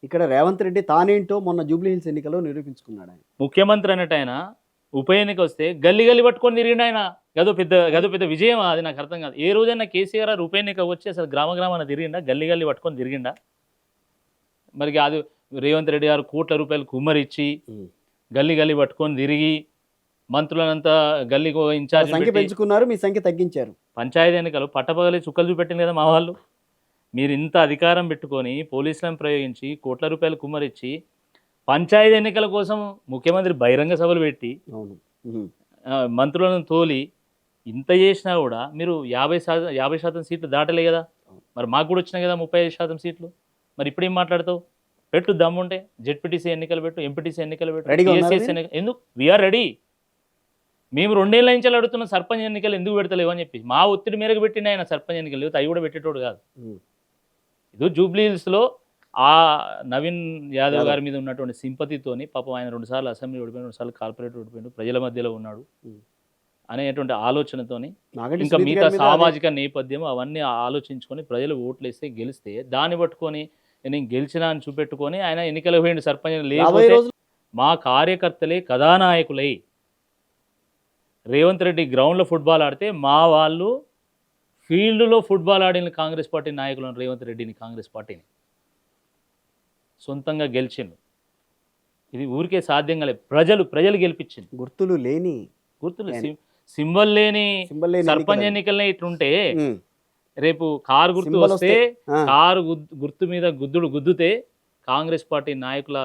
ఇక్కడ రేవంత్ రెడ్డి తానేంటో మొన్న Jubilee hills ఎన్నికల్లో నిరూపించుకున్నాడు ఆయన. ముఖ్యమంత్రి అన్నట్టు ఆయన ఉప ఎన్నిక వస్తే గల్లీ గల్లీ పట్టుకొని తిరిగిండు ఆయన. గదో పెద్ద విజయం అది నాకు అర్థం కాదు. ఏ రోజైనా కేసీఆర్ గారు ఉప ఎన్నిక వచ్చి అసలు గ్రామ గ్రామాన తిరిగిండా, గల్లీ గల్లీ పట్టుకొని తిరిగిండా? మరి అది రేవంత్ రెడ్డి గారు కోట్ల రూపాయలు కుమ్మరిచ్చి గల్లీ గల్లీ పట్టుకొని తిరిగి మంత్రులనంతా గల్లీకి ఇన్ఛార్జ్ సంఖ్య పెంచుకున్నారు, మీ సంఖ్య తగ్గించారు. పంచాయతీ ఎన్నికలు పట్టపగలి చుక్కలు చూపెట్టింది కదా మా వాళ్ళు. మీరు ఇంత అధికారం పెట్టుకొని పోలీసులను ప్రయోగించి కోట్ల రూపాయలు కుమ్మరిచ్చి పంచాయతీ ఎన్నికల కోసం ముఖ్యమంత్రి బహిరంగ సభలు పెట్టి అవును. మంత్రులను తోలి ఇంత చేసినా కూడా మీరు 50% సీట్లు దాటలే కదా. మరి మాకు కూడా వచ్చినాయి కదా 35% సీట్లు. మరి ఇప్పుడేం మాట్లాడతావు? పెట్టు దమ్ముంటే జెడ్పీటీసీ ఎన్నికలు పెట్టు, ఎంపీటీసీ ఎన్నికలు పెట్టు, టీఎస్సీఎస్ ఎన్నికలు. ఎందుకు వీఆర్ రెడీ. మేము 2 ఏళ్ళ నుంచి అడుగుతున్న సర్పంచ్ ఎన్నికలు ఎందుకు పెడతలేవు అని చెప్పి మా ఒత్తిడి మేరకు పెట్టిన ఆయన సర్పంచ్ ఎన్నికలు. లేకపోతే అవి కూడా పెట్టేటోడు కాదు. ఇది జూబ్లీ హిల్స్లో ఆ నవీన్ యాదవ్ గారి మీద ఉన్నటువంటి సింపతితోని పాపం ఆయన 2 సార్లు అసెంబ్లీ ఓడిపోయాడు, 2 సార్లు కార్పొరేట్ ఓడిపోయాడు, ప్రజల మధ్యలో ఉన్నాడు అనేటువంటి ఆలోచనతోని ఇంకా మిగతా సామాజిక నేపథ్యం అవన్నీ ఆలోచించుకొని ప్రజలు ఓట్లు వేస్తే గెలిస్తే దాన్ని పట్టుకొని నేను గెలిచినా అని చూపెట్టుకొని ఆయన ఎన్నికలకు పోయిండు సర్పంచ్. లేకపోతే మా కార్యకర్తలే కథానాయకులై రేవంత్ రెడ్డి గ్రౌండ్లో ఫుట్బాల్ ఆడితే మా వాళ్ళు ఫీల్డ్లో ఫుట్బాల్ ఆడిన కాంగ్రెస్ పార్టీ నాయకులను రేవంత్ రెడ్డిని కాంగ్రెస్ పార్టీని సొంతంగా గెలిచిండు. ఇది ఊరికే సాధ్యం కాలేదు. ప్రజలు గెలిపించింది. గుర్తులు సింబల్ లేని సర్పంచ్ ఎన్నికలనే ఇట్లుంటే రేపు కారు గుర్తు వస్తే కారు గుర్తు మీద గుద్దుతే కాంగ్రెస్ పార్టీ నాయకుల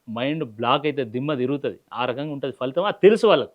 మైండ్ బ్లాక్ అయితే దిమ్మ తిరుగుతుంది. ఆ రకంగా ఉంటుంది ఫలితం. అది తెలుసు వాళ్ళకి.